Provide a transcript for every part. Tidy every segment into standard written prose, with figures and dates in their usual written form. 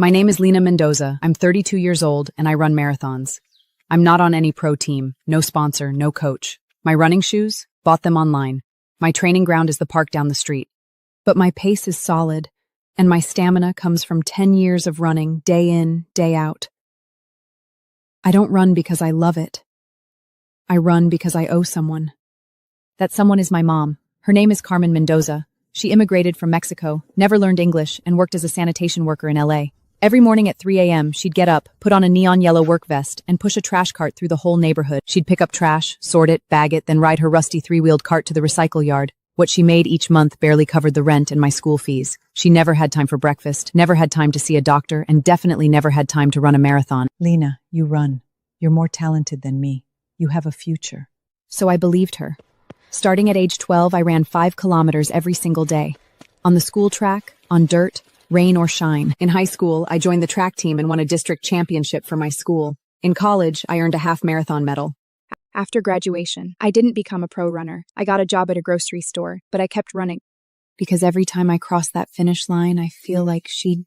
My name is Lina Mendoza. I'm 32 years old and I run marathons. I'm not on any pro team, no sponsor, no coach. My running shoes? Bought them online. My training ground is the park down the street. But my pace is solid, and my stamina comes from 10 years of running day in, day out. I don't run because I love it. I run because I owe someone. That someone is my mom. Her name is Carmen Mendoza. She immigrated from Mexico, never learned English, and worked as a sanitation worker in LA. Every morning at 3 a.m., she'd get up, put on a neon yellow work vest, and push a trash cart through the whole neighborhood. She'd pick up trash, sort it, bag it, then ride her rusty three-wheeled cart to the recycle yard. What she made each month barely covered the rent and my school fees. She never had time for breakfast, never had time to see a doctor, and definitely never had time to run a marathon. Lina, you run. You're more talented than me. You have a future. So I believed her. Starting at age 12, I ran 5 kilometers every single day. On the school track, on dirt, rain or shine. In high school, I joined the track team and won a district championship for my school. In college, I earned a half marathon medal. After graduation, I didn't become a pro runner. I got a job at a grocery store, but I kept running. Because every time I cross that finish line, I feel like she'd...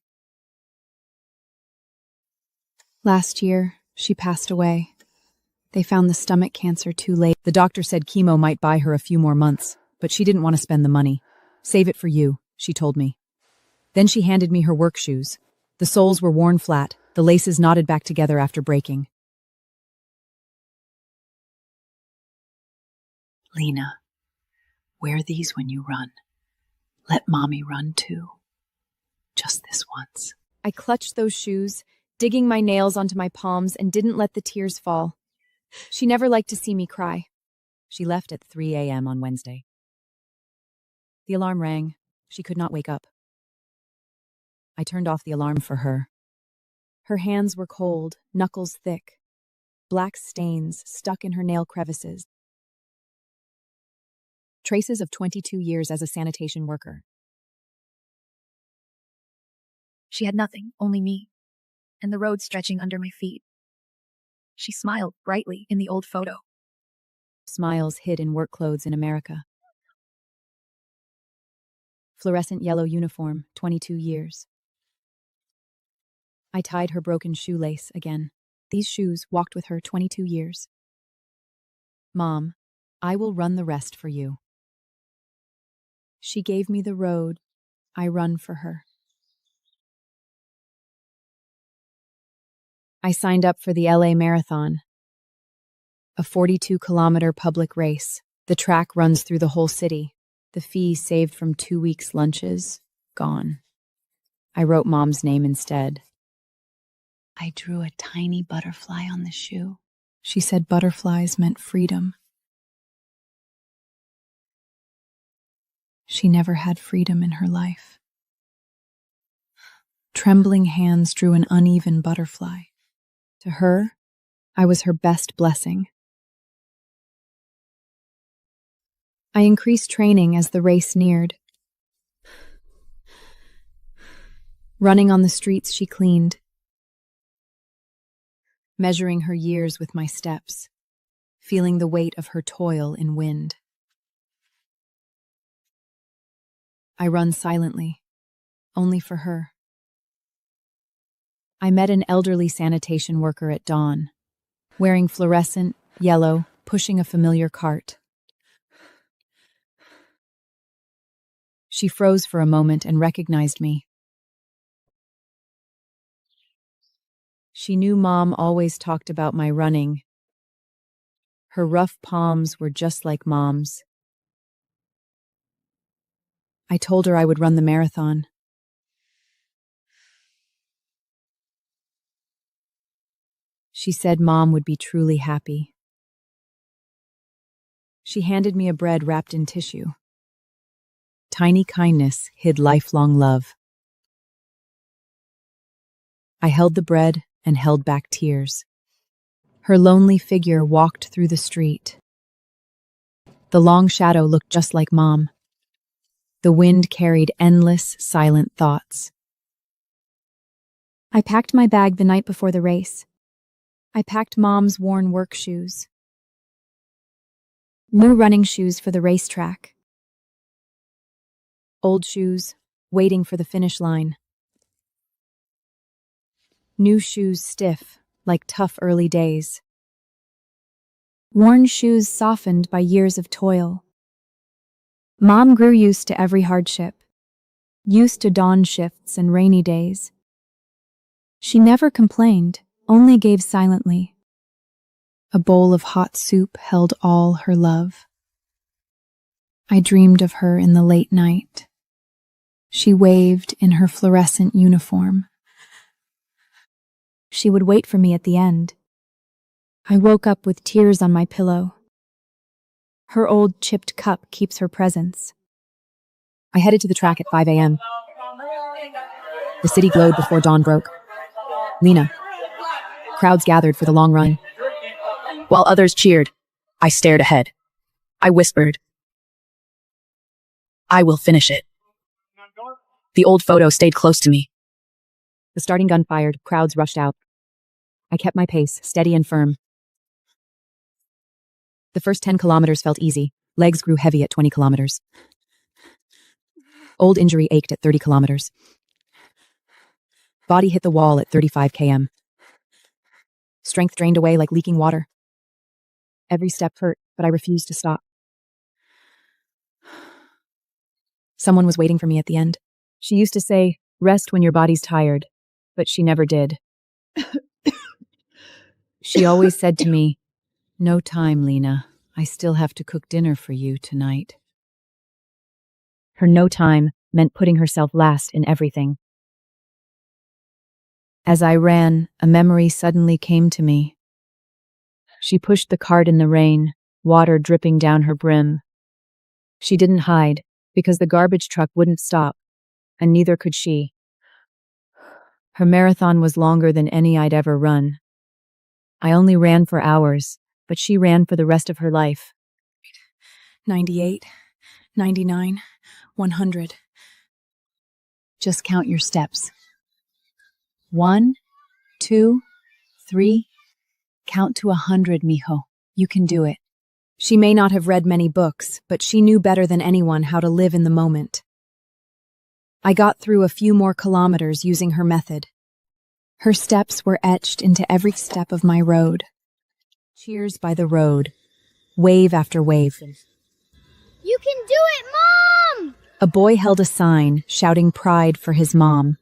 Last year, she passed away. They found the stomach cancer too late. The doctor said chemo might buy her a few more months, but she didn't want to spend the money. Save it for you, she told me. Then she handed me her work shoes. The soles were worn flat, the laces knotted back together after breaking. Lina, wear these when you run. Let mommy run too. Just this once. I clutched those shoes, digging my nails onto my palms, and didn't let the tears fall. She never liked to see me cry. She left at 3 a.m. on Wednesday. The alarm rang. She could not wake up. I turned off the alarm for her. Her hands were cold, knuckles thick. Black stains stuck in her nail crevices. Traces of 22 years as a sanitation worker. She had nothing, only me, and the road stretching under my feet. She smiled brightly in the old photo. Smiles hid in work clothes in America. Fluorescent yellow uniform, 22 years. I tied her broken shoelace again. These shoes walked with her 22 years. Mom, I will run the rest for you. She gave me the road. I run for her. I signed up for the LA Marathon, a 42-kilometer public race. The track runs through the whole city. The fee saved from 2 weeks' lunches, gone. I wrote Mom's name instead. I drew a tiny butterfly on the shoe. She said butterflies meant freedom. She never had freedom in her life. Trembling hands drew an uneven butterfly. To her, I was her best blessing. I increased training as the race neared. Running on the streets she cleaned, measuring her years with my steps, feeling the weight of her toil in wind. I run silently, only for her. I met an elderly sanitation worker at dawn, wearing fluorescent, yellow, pushing a familiar cart. She froze for a moment and recognized me. She knew Mom always talked about my running. Her rough palms were just like Mom's. I told her I would run the marathon. She said Mom would be truly happy. She handed me a bread wrapped in tissue. Tiny kindness hid lifelong love. I held the bread and held back tears. Her lonely figure walked through the street. The long shadow looked just like Mom. The wind carried endless, silent thoughts. I packed my bag the night before the race. I packed Mom's worn work shoes. New running shoes for the racetrack. Old shoes, waiting for the finish line. New shoes stiff, like tough early days. Worn shoes softened by years of toil. Mom grew used to every hardship, used to dawn shifts and rainy days. She never complained, only gave silently. A bowl of hot soup held all her love. I dreamed of her in the late night. She waved in her fluorescent uniform. She would wait for me at the end. I woke up with tears on my pillow. Her old chipped cup keeps her presence. I headed to the track at 5 a.m. The city glowed before dawn broke. Lena. Crowds gathered for the long run. While others cheered, I stared ahead. I whispered, I will finish it. The old photo stayed close to me. The starting gun fired, crowds rushed out. I kept my pace, steady and firm. The first 10 kilometers felt easy. Legs grew heavy at 20 kilometers. Old injury ached at 30 kilometers. Body hit the wall at 35 km. Strength drained away like leaking water. Every step hurt, but I refused to stop. Someone was waiting for me at the end. She used to say, rest when your body's tired, but she never did. She always said to me, no time, Lena. I still have to cook dinner for you tonight. Her no time meant putting herself last in everything. As I ran, a memory suddenly came to me. She pushed the cart in the rain, water dripping down her brim. She didn't hide, because the garbage truck wouldn't stop, and neither could she. Her marathon was longer than any I'd ever run. I only ran for hours, but she ran for the rest of her life. 98, 99, 100. Just count your steps. 1, 2, 3. Count to 100, mijo. You can do it. She may not have read many books, but she knew better than anyone how to live in the moment. I got through a few more kilometers using her method. Her steps were etched into every step of my road. Cheers by the road, wave after wave. You can do it, Mom! A boy held a sign shouting pride for his mom.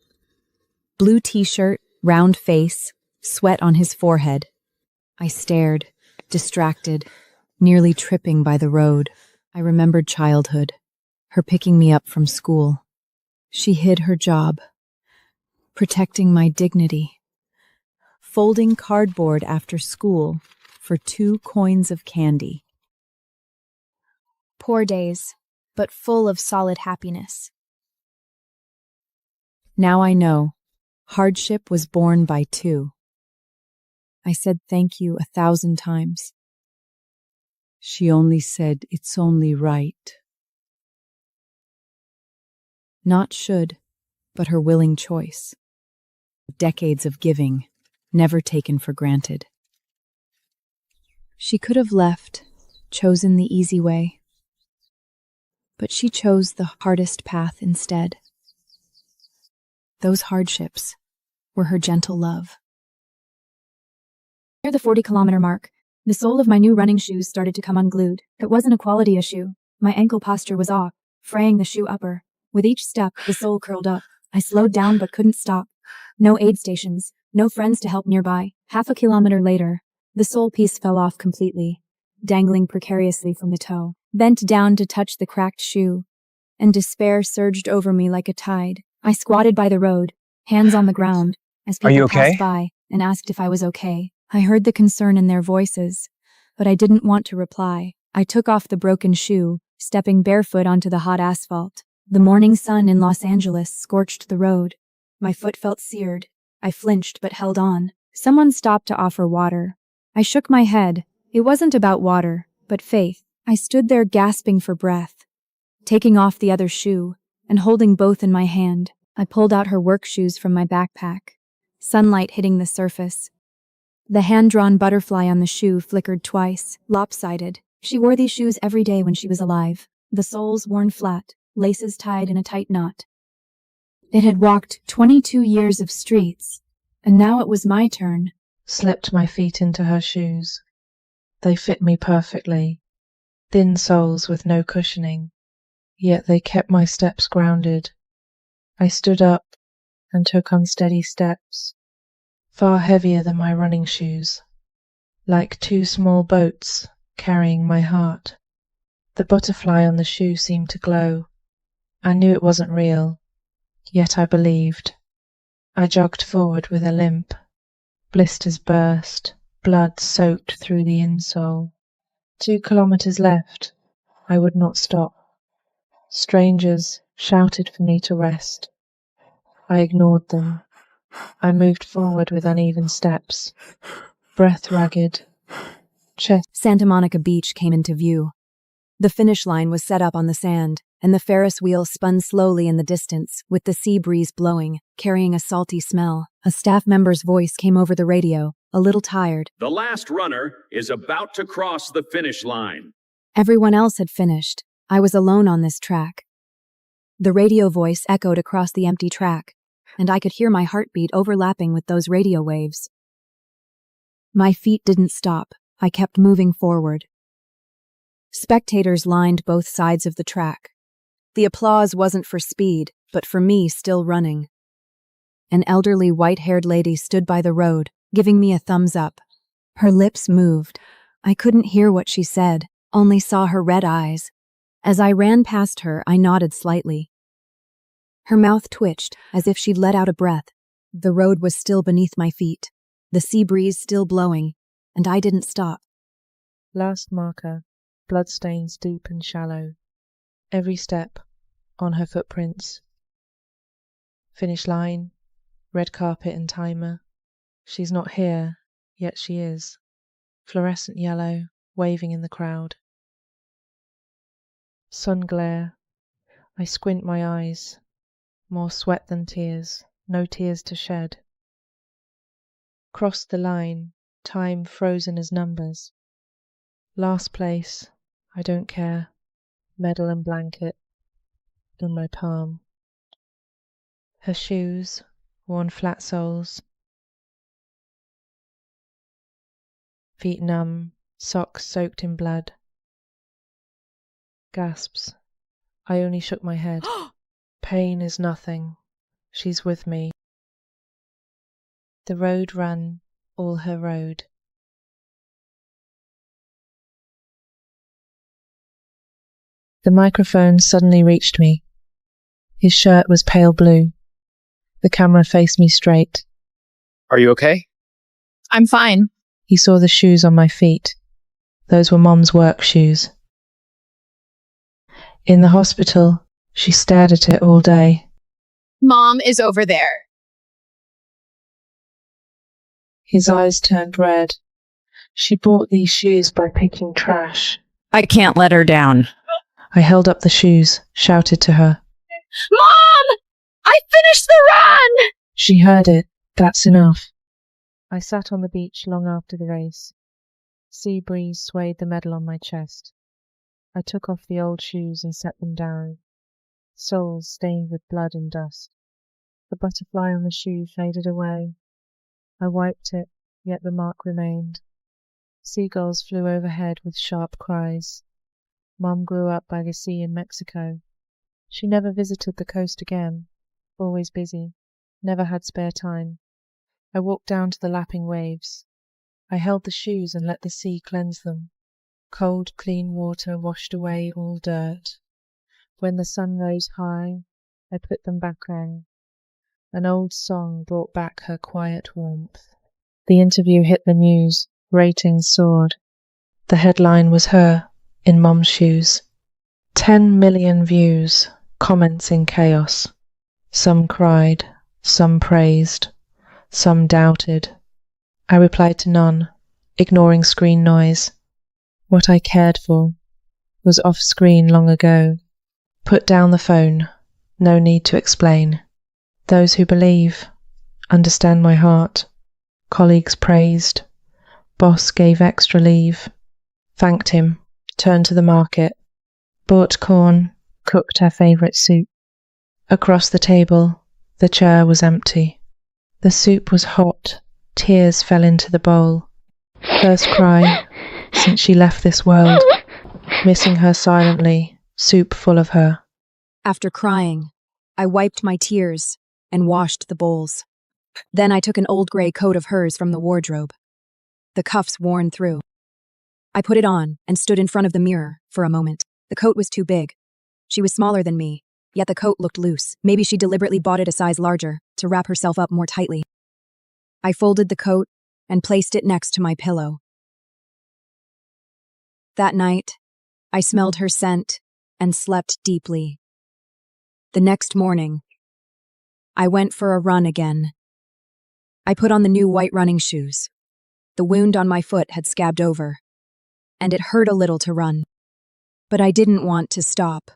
Blue t-shirt, round face, sweat on his forehead. I stared, distracted, nearly tripping by the road. I remembered childhood, her picking me up from school. She hid her job, protecting my dignity, folding cardboard after school for 2 coins of candy. Poor days, but full of solid happiness. Now I know, hardship was born by 2. I said thank you 1,000 times. She only said it's only right. Not should, but her willing choice. Decades of giving, never taken for granted. She could have left, chosen the easy way. But she chose the hardest path instead. Those hardships were her gentle love. Near the 40-kilometer mark, the sole of my new running shoes started to come unglued. It wasn't a quality issue. My ankle posture was off, fraying the shoe upper. With each step, the sole curled up. I slowed down but couldn't stop. No aid stations, no friends to help nearby. Half a kilometer later, the sole piece fell off completely, dangling precariously from the toe. Bent down to touch the cracked shoe, and despair surged over me like a tide. I squatted by the road, hands on the ground, as people passed by and asked if I was okay. I heard the concern in their voices, but I didn't want to reply. I took off the broken shoe, stepping barefoot onto the hot asphalt. The morning sun in Los Angeles scorched the road. My foot felt seared. I flinched but held on. Someone stopped to offer water. I shook my head. It wasn't about water, but faith. I stood there gasping for breath, taking off the other shoe and holding both in my hand. I pulled out her work shoes from my backpack, sunlight hitting the surface. The hand-drawn butterfly on the shoe flickered twice, lopsided. She wore these shoes every day when she was alive, the soles worn flat, laces tied in a tight knot. It had walked 22 years of streets, And now it was my turn. Slipped my feet into her shoes. They fit me perfectly, thin soles with no cushioning, yet they kept my steps grounded. I stood up and took unsteady steps, far heavier than my running shoes, like two small boats carrying my heart. The butterfly on the shoe seemed to glow. I knew it wasn't real, yet I believed. I jogged forward with a limp. Blisters burst, blood soaked through the insole. 2 kilometers left. I would not stop. Strangers shouted for me to rest. I ignored them. I moved forward with uneven steps, breath ragged, chest. Santa Monica Beach came into view. The finish line was set up on the sand, and the Ferris wheel spun slowly in the distance, with the sea breeze blowing, carrying a salty smell. A staff member's voice came over the radio, a little tired. The last runner is about to cross the finish line. Everyone else had finished. I was alone on this track. The radio voice echoed across the empty track, and I could hear my heartbeat overlapping with those radio waves. My feet didn't stop. I kept moving forward. Spectators lined both sides of the track. The applause wasn't for speed, but for me still running. An elderly white-haired lady stood by the road, giving me a thumbs up. Her lips moved. I couldn't hear what she said, only saw her red eyes. As I ran past her, I nodded slightly. Her mouth twitched, as if she'd let out a breath. The road was still beneath my feet, the sea breeze still blowing, and I didn't stop. Last marker, bloodstains deep and shallow. Every step on her footprints. Finish line, red carpet and timer. She's not here, yet she is. Fluorescent yellow, waving in the crowd. Sun glare. I squint my eyes. More sweat than tears, no tears to shed. Crossed the line, time frozen as numbers. Last place, I don't care. Medal and blanket in my palm. Her shoes, worn flat soles. Feet numb, socks soaked in blood. Gasps. I only shook my head. Pain is nothing. She's with me. The road ran all her road. The microphone suddenly reached me. His shirt was pale blue. The camera faced me straight. Are you okay? I'm fine. He saw the shoes on my feet. Those were Mom's work shoes. In the hospital, she stared at it all day. Mom is over there. His eyes turned red. She bought these shoes by picking trash. I can't let her down. I held up the shoes, shouted to her. Mom! I finished the run! She heard it. That's enough. I sat on the beach long after the race. Sea breeze swayed the medal on my chest. I took off the old shoes and set them down, soles stained with blood and dust. The butterfly on the shoe faded away. I wiped it, yet the mark remained. Seagulls flew overhead with sharp cries. Mum grew up by the sea in Mexico. She never visited the coast again, always busy, never had spare time. I walked down to the lapping waves. I held the shoes and let the sea cleanse them. Cold, clean water washed away all dirt. When the sun rose high, I put them back on. An old song brought back her quiet warmth. The interview hit the news. Ratings soared. The headline was her, in Mum's shoes. 10 million views, comments in chaos. Some cried, some praised, some doubted. I replied to none, ignoring screen noise. What I cared for was off screen long ago. Put down the phone, no need to explain. Those who believe understand my heart. Colleagues praised. Boss gave extra leave. Thanked him, turned to the market. Bought corn, cooked her favourite soup. Across the table, the chair was empty. The soup was hot. Tears fell into the bowl. First cry since she left this world. Missing her silently, soup full of her. After crying, I wiped my tears and washed the bowls. Then I took an old gray coat of hers from the wardrobe, the cuffs worn through. I put it on and stood in front of the mirror for a moment. The coat was too big. She was smaller than me, yet the coat looked loose. Maybe she deliberately bought it a size larger to wrap herself up more tightly. I folded the coat and placed it next to my pillow. That night, I smelled her scent and slept deeply. The next morning, I went for a run again. I put on the new white running shoes. The wound on my foot had scabbed over, and it hurt a little to run. But I didn't want to stop.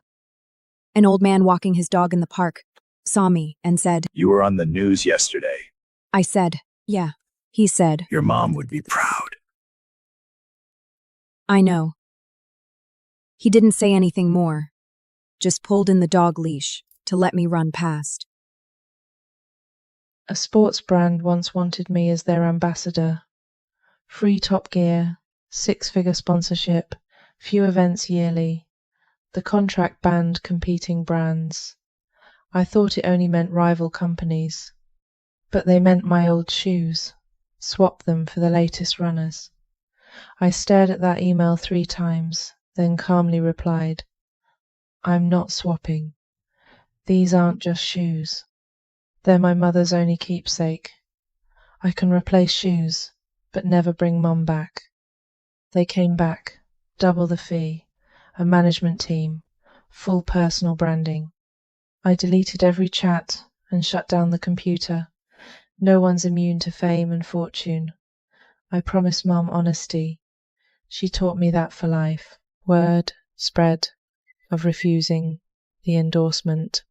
An old man walking his dog in the park saw me and said, "You were on the news yesterday. I said, "Yeah." He said, Your mom would be proud." "I know." He didn't say anything more, just pulled in the dog leash to let me run past. A sports brand once wanted me as their ambassador. Free Top Gear, 6-figure sponsorship, few events yearly. The contract banned competing brands. I thought it only meant rival companies. But they meant my old shoes. Swap them for the latest runners. I stared at that email 3 times, then calmly replied, "I'm not swapping. These aren't just shoes. They're my mother's only keepsake. I can replace shoes, but never bring Mum back." They came back, double the fee, a management team, full personal branding. I deleted every chat and shut down the computer. No one's immune to fame and fortune. I promised Mum honesty. She taught me that for life. Word spread of refusing the endorsement.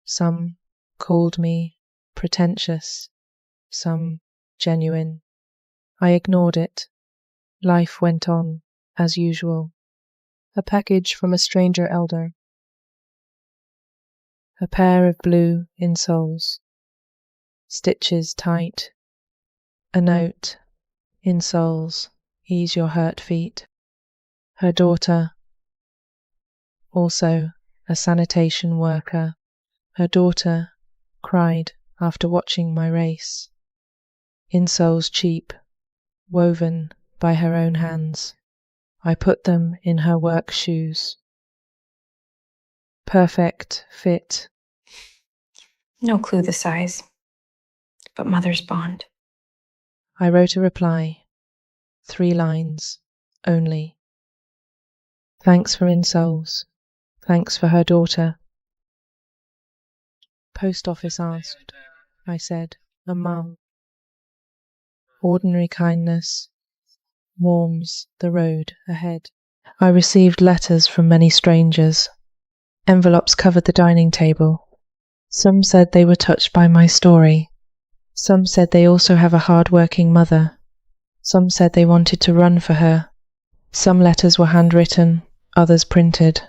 Some called me pretentious, some genuine. I ignored it. Life went on as usual. A package from a stranger elder. A pair of blue insoles. Stitches tight. A note. Insoles, ease your hurt feet. Her daughter. Also a sanitation worker. Her daughter cried after watching my race. Insoles cheap, woven by her own hands. I put them in her work shoes. Perfect fit. No clue the size, but mother's bond. I wrote a reply. 3 lines only. Thanks for insoles. Thanks for her daughter. Post office asked. I said, a mum. Ordinary kindness warms the road ahead. I received letters from many strangers. Envelopes covered the dining table. Some said they were touched by my story. Some said they also have a hard-working mother. Some said they wanted to run for her. Some letters were handwritten, others printed.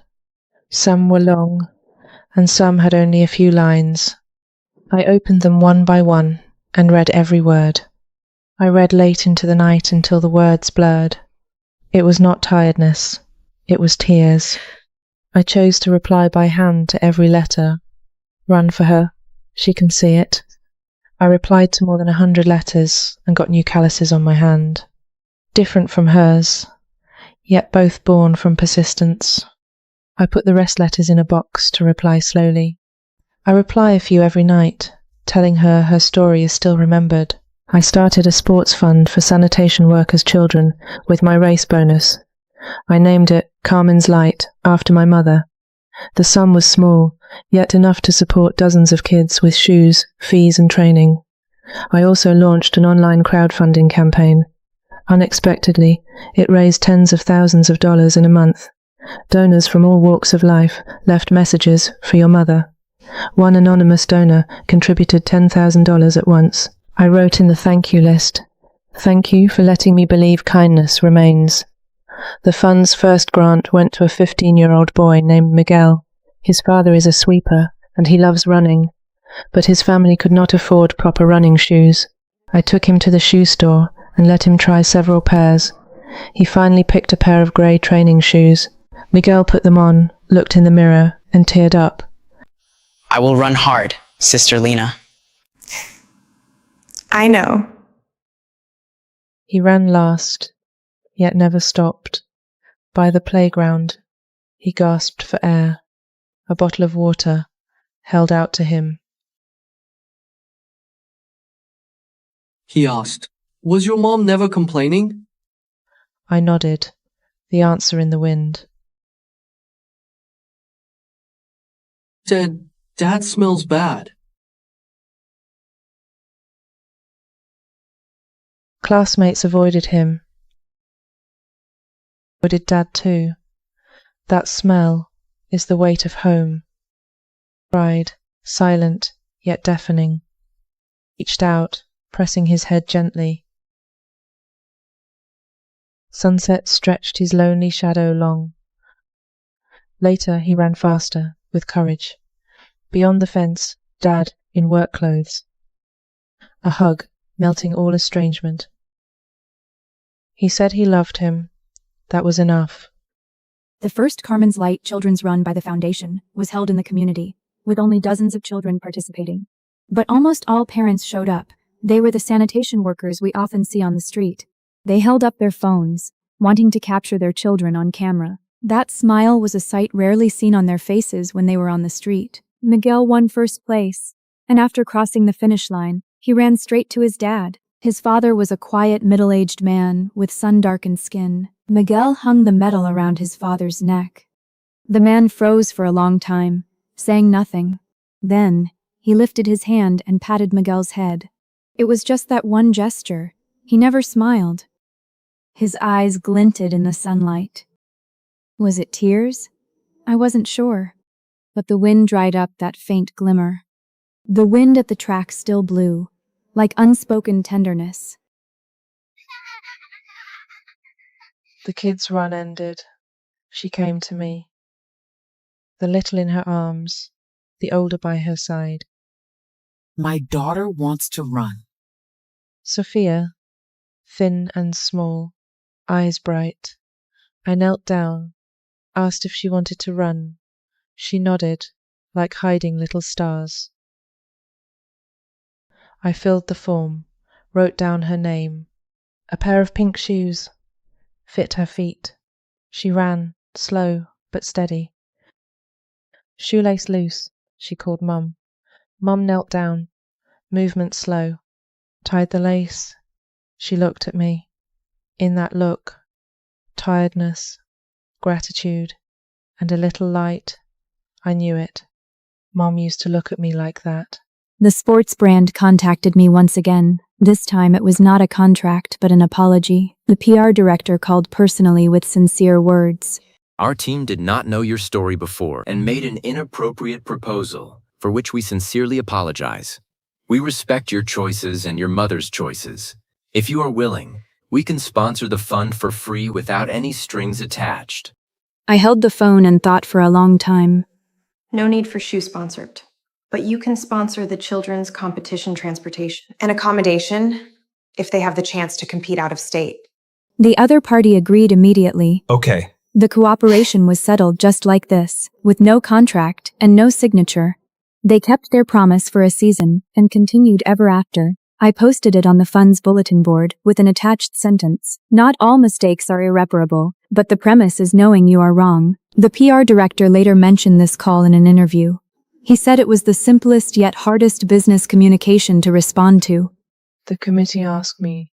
Some were long, and some had only a few lines. I opened them one by one and read every word. I read late into the night until the words blurred. It was not tiredness, it was tears. I chose to reply by hand to every letter. Run for her, she can see it. I replied to more than 100 letters and got new calluses on my hand. Different from hers, yet both born from persistence. I put the rest letters in a box to reply slowly. I reply a few every night, telling her her story is still remembered. I started a sports fund for sanitation workers' children with my race bonus. I named it Carmen's Light after my mother. The sum was small, yet enough to support dozens of kids with shoes, fees and training. I also launched an online crowdfunding campaign. Unexpectedly, it raised tens of thousands of dollars in a month. Donors from all walks of life left messages for your mother. One anonymous donor contributed $10,000 at once. I wrote in the thank you list, "Thank you for letting me believe kindness remains." The fund's first grant went to a 15-year-old boy named Miguel. His father is a sweeper, and he loves running. but his family could not afford proper running shoes. I took him to the shoe store and let him try several pairs. He finally picked a pair of grey training shoes. Miguel put them on, looked in the mirror, and teared up. I will run hard, Sister Lena. I know. He ran last, yet never stopped. By the playground, he gasped for air. A bottle of water held out to him. He asked, "Was your mom never complaining?" I nodded, the answer in the wind. Said, "Dad smells bad." Classmates avoided him. Avoided Dad too. That smell is the weight of home. Cried, silent yet deafening. Reached out, pressing his head gently. Sunset stretched his lonely shadow long. Later he ran faster, with courage. Beyond the fence, Dad in work clothes. A hug, melting all estrangement. He said he loved him. That was enough. The first Carmen's Light Children's Run by the Foundation was held in the community, with only dozens of children participating. But almost all parents showed up. They were the sanitation workers we often see on the street. They held up their phones, wanting to capture their children on camera. That smile was a sight rarely seen on their faces when they were on the street. Miguel won first place, and after crossing the finish line, he ran straight to his dad. His father was a quiet, middle-aged man with sun-darkened skin. Miguel hung the medal around his father's neck. The man froze for a long time, saying nothing. Then, he lifted his hand and patted Miguel's head. It was just that one gesture. He never smiled. His eyes glinted in the sunlight. Was it tears? I wasn't sure. But the wind dried up that faint glimmer. The wind at the track still blew, like unspoken tenderness. The kid's run ended. She came to me. The little in her arms, the older by her side. My daughter wants to run. Sophia, thin and small, eyes bright. I knelt down, asked if she wanted to run. She nodded, like hiding little stars. I filled the form, wrote down her name. A pair of pink shoes fit her feet. She ran, slow but steady. Shoelace loose, she called Mum. Mum knelt down, movement slow. Tied the lace. She looked at me. In that look, tiredness, gratitude, and a little light. I knew it. Mom used to look at me like that. The sports brand contacted me once again. This time it was not a contract, but an apology. The PR director called personally with sincere words. Our team did not know your story before and made an inappropriate proposal, for which we sincerely apologize. We respect your choices and your mother's choices. If you are willing, we can sponsor the fund for free without any strings attached. I held the phone and thought for a long time. No need for shoe sponsored. But you can sponsor the children's competition transportation and accommodation if they have the chance to compete out of state. The other party agreed immediately. Okay. The cooperation was settled just like this, with no contract and no signature. They kept their promise for a season and continued ever after. I posted it on the fund's bulletin board with an attached sentence. Not all mistakes are irreparable, but the premise is knowing you are wrong. The PR director later mentioned this call in an interview. He said it was the simplest yet hardest business communication to respond to. The committee asked me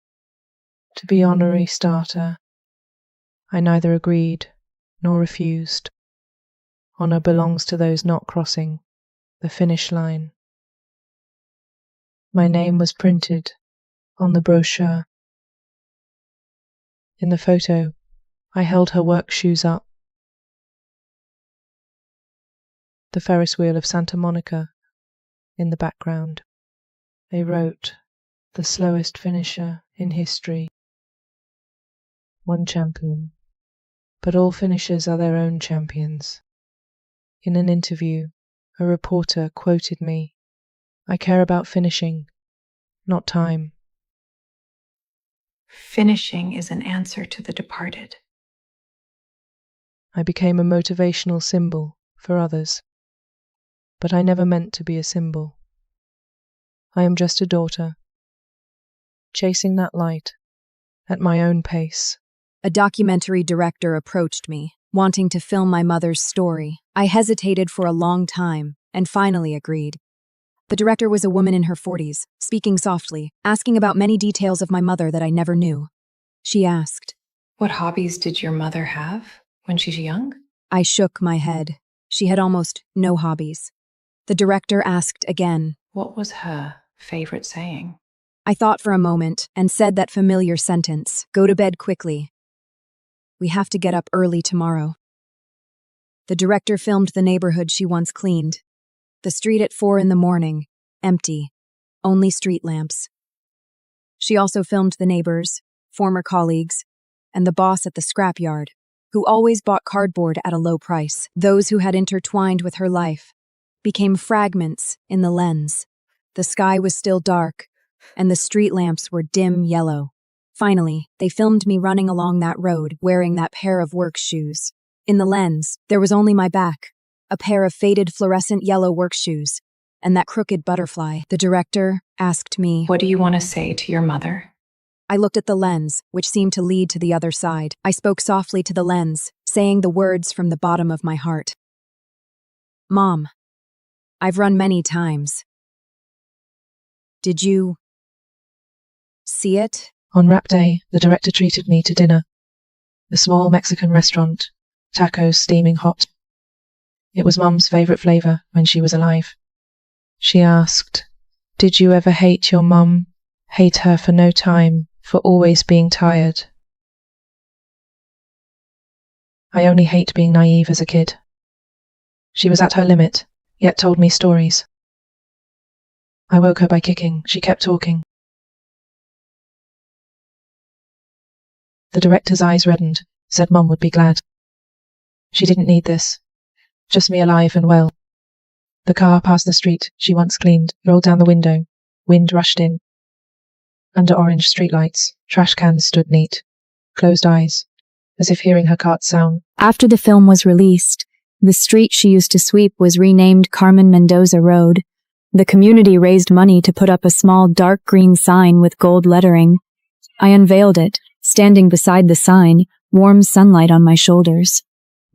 to be honorary starter. I neither agreed nor refused. Honor belongs to those not crossing the finish line. My name was printed on the brochure. In the photo, I held her work shoes up. The Ferris wheel of Santa Monica in the background. They wrote, "The slowest finisher in history." One champion, but all finishers are their own champions. In an interview, a reporter quoted me, I care about finishing, not time. Finishing is an answer to the departed. I became a motivational symbol for others. But I never meant to be a symbol. I am just a daughter, chasing that light at my own pace. A documentary director approached me, wanting to film my mother's story. I hesitated for a long time and finally agreed. The director was a woman in her 40s, speaking softly, asking about many details of my mother that I never knew. She asked, "What hobbies did your mother have when she's young?" I shook my head. She had almost no hobbies. The director asked again, "What was her favorite saying?" I thought for a moment and said that familiar sentence, "Go to bed quickly. We have to get up early tomorrow." The director filmed the neighborhood she once cleaned. The street at 4 a.m, empty, only street lamps. She also filmed the neighbors, former colleagues, and the boss at the scrapyard, who always bought cardboard at a low price. Those who had intertwined with her life became fragments in the lens. The sky was still dark, and the street lamps were dim yellow. Finally, they filmed me running along that road, wearing that pair of work shoes. In the lens, there was only my back, a pair of faded fluorescent yellow work shoes, and that crooked butterfly. The director asked me, "What do you want to say to your mother?" I looked at the lens, which seemed to lead to the other side. I spoke softly to the lens, saying the words from the bottom of my heart. "Mom, I've run many times. Did you see it?" On Wrap Day, the director treated me to dinner. A small Mexican restaurant, tacos steaming hot. It was Mum's favorite flavor when she was alive. She asked, "Did you ever hate your mum? Hate her for no time, for always being tired?" I only hate being naive as a kid. She was at her limit, yet told me stories. I woke her by kicking. She kept talking. The director's eyes reddened, said Mum would be glad. She didn't need this. Just me alive and well. The car passed the street she once cleaned, rolled down the window. Wind rushed in. Under orange streetlights, trash cans stood neat. Closed eyes, as if hearing her cart's sound. After the film was released, the street she used to sweep was renamed Carmen Mendoza Road. The community raised money to put up a small dark green sign with gold lettering. I unveiled it, standing beside the sign, warm sunlight on my shoulders.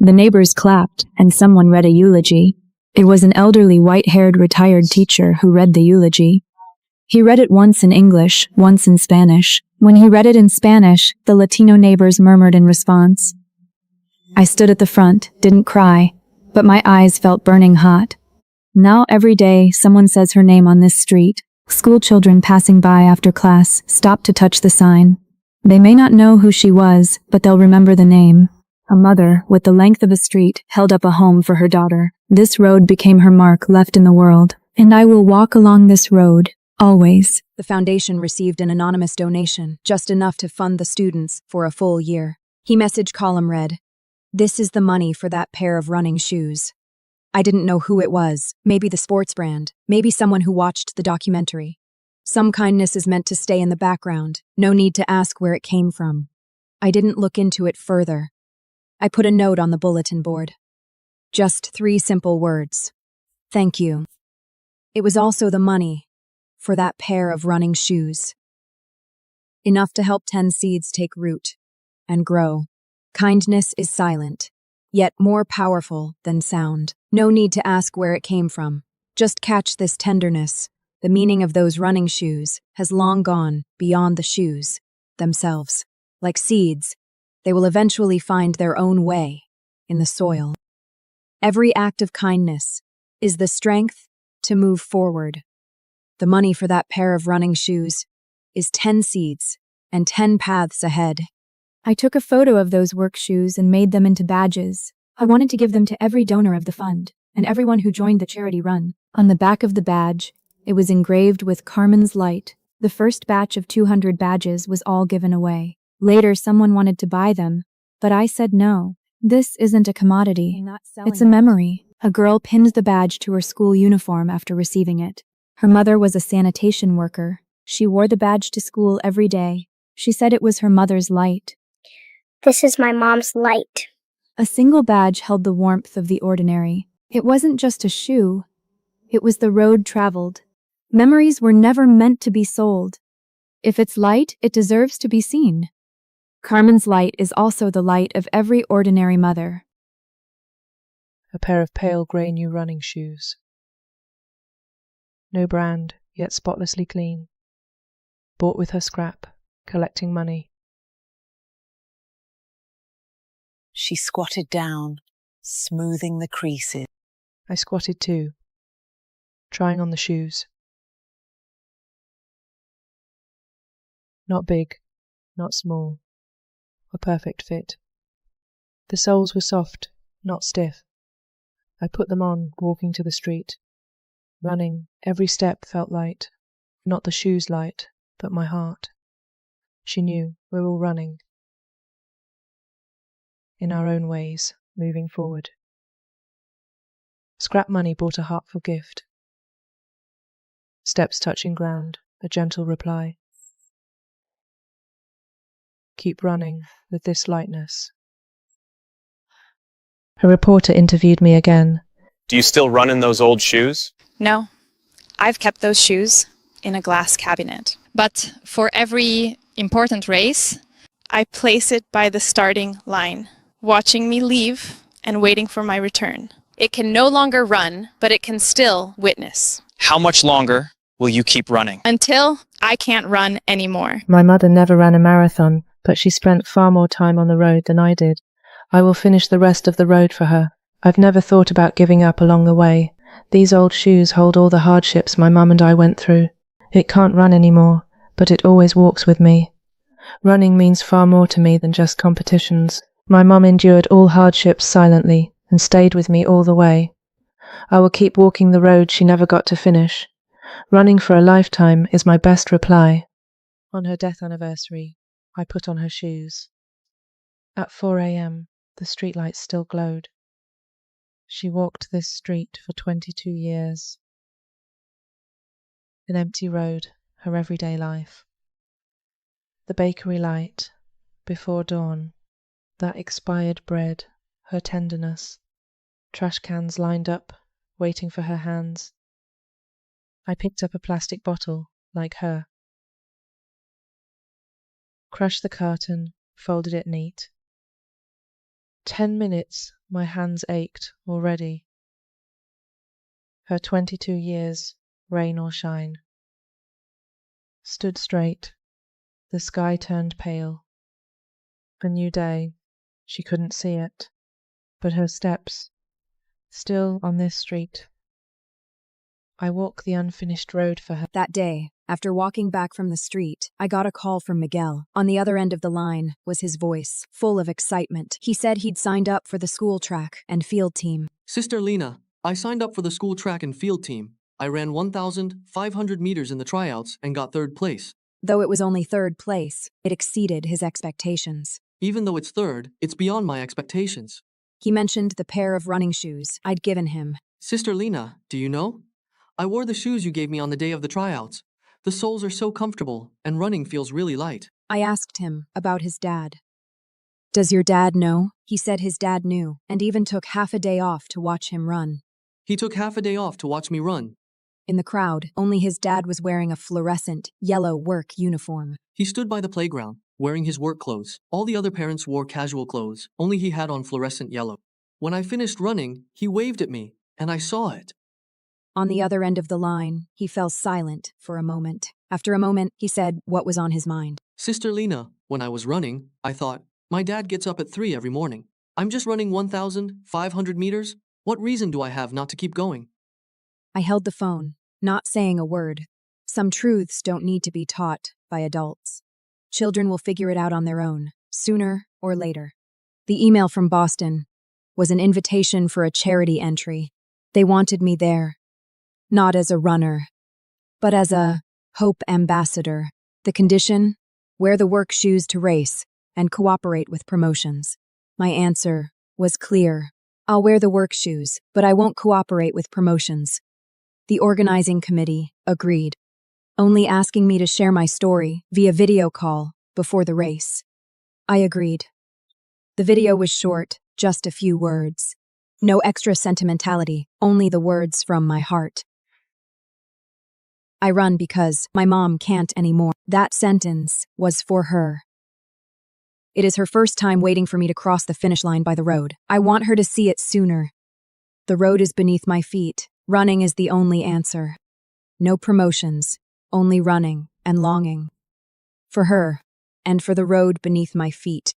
The neighbors clapped, and someone read a eulogy. It was an elderly white-haired retired teacher who read the eulogy. He read it once in English, once in Spanish. When he read it in Spanish, the Latino neighbors murmured in response. I stood at the front, didn't cry, but my eyes felt burning hot. Now every day, someone says her name on this street. School children passing by after class stop to touch the sign. They may not know who she was, but they'll remember the name. A mother, with the length of a street, held up a home for her daughter. This road became her mark left in the world, and I will walk along this road, always. The foundation received an anonymous donation, just enough to fund the students for a full year. He message column read, "This is the money for that pair of running shoes." I didn't know who it was, maybe the sports brand, maybe someone who watched the documentary. Some kindness is meant to stay in the background, no need to ask where it came from. I didn't look into it further. I put a note on the bulletin board. Just 3 simple words. Thank you. It was also the money for that pair of running shoes. Enough to help 10 seeds take root and grow. Kindness is silent, yet more powerful than sound. No need to ask where it came from. Just catch this tenderness. The meaning of those running shoes has long gone beyond the shoes themselves. Like seeds, they will eventually find their own way in the soil. Every act of kindness is the strength to move forward. The money for that pair of running shoes is 10 seeds and 10 paths ahead. I took a photo of those work shoes and made them into badges. I wanted to give them to every donor of the fund and everyone who joined the charity run. On the back of the badge, it was engraved with Carmen's light. The first batch of 200 badges was all given away. Later, someone wanted to buy them, but I said no. This isn't a commodity. It's a memory. A girl pinned the badge to her school uniform after receiving it. Her mother was a sanitation worker. She wore the badge to school every day. She said it was her mother's light. This is my mom's light. A single badge held the warmth of the ordinary. It wasn't just a shoe. It was the road traveled. Memories were never meant to be sold. If it's light, it deserves to be seen. Carmen's light is also the light of every ordinary mother. A pair of pale grey new running shoes. No brand, yet spotlessly clean. Bought with her scrap, collecting money. She squatted down, smoothing the creases. I squatted too, trying on the shoes. Not big, not small. A perfect fit. The soles were soft, not stiff. I put them on, walking to the street. Running, every step felt light. Not the shoes light, but my heart. She knew we're all running. In our own ways, moving forward. Scrap money bought a heartful gift. Steps touching ground, a gentle reply. Keep running with this lightness. A reporter interviewed me again. Do you still run in those old shoes? No, I've kept those shoes in a glass cabinet. But for every important race, I place it by the starting line, watching me leave and waiting for my return. It can no longer run, but it can still witness. How much longer will you keep running? Until I can't run anymore. My mother never ran a marathon, but she spent far more time on the road than I did. I will finish the rest of the road for her. I've never thought about giving up along the way. These old shoes hold all the hardships my mum and I went through. It can't run anymore, but it always walks with me. Running means far more to me than just competitions. My mum endured all hardships silently and stayed with me all the way. I will keep walking the road she never got to finish. Running for a lifetime is my best reply. On her death anniversary, I put on her shoes. At 4 a.m., the streetlights still glowed. She walked this street for 22 years. An empty road, her everyday life. The bakery light, before dawn, that expired bread, her tenderness. Trash cans lined up, waiting for her hands. I picked up a plastic bottle, like her. Crushed the carton, folded it neat. 10 minutes, my hands ached already. Her 22 years, rain or shine. Stood straight, the sky turned pale. A new day, she couldn't see it, but her steps, still on this street. I walk the unfinished road for her. That day, after walking back from the street, I got a call from Miguel. On the other end of the line was his voice, full of excitement. He said he'd signed up for the school track and field team. Sister Lena, I signed up for the school track and field team. I ran 1,500 meters in the tryouts and got 3rd place. Though it was only 3rd place, it exceeded his expectations. Even though it's 3rd, it's beyond my expectations. He mentioned the pair of running shoes I'd given him. Sister Lena, do you know? I wore the shoes you gave me on the day of the tryouts. The soles are so comfortable, and running feels really light. I asked him about his dad. Does your dad know? He said his dad knew, and even took half a day off to watch him run. He took half a day off to watch me run. In the crowd, only his dad was wearing a fluorescent, yellow work uniform. He stood by the playground, wearing his work clothes. All the other parents wore casual clothes, only he had on fluorescent yellow. When I finished running, he waved at me, and I saw it. On the other end of the line, he fell silent for a moment. After a moment, he said what was on his mind. Sister Lena, when I was running, I thought, my dad gets up at 3 every morning. I'm just running 1,500 meters. What reason do I have not to keep going? I held the phone, not saying a word. Some truths don't need to be taught by adults. Children will figure it out on their own, sooner or later. The email from Boston was an invitation for a charity entry. They wanted me there. Not as a runner, but as a Hope ambassador. The condition? Wear the work shoes to race and cooperate with promotions. My answer was clear. I'll wear the work shoes, but I won't cooperate with promotions. The organizing committee agreed, only asking me to share my story via video call before the race. I agreed. The video was short, just a few words. No extra sentimentality, only the words from my heart. I run because my mom can't anymore. That sentence was for her. It is her first time waiting for me to cross the finish line by the road. I want her to see it sooner. The road is beneath my feet. Running is the only answer. No promotions, only running and longing. For her, and for the road beneath my feet.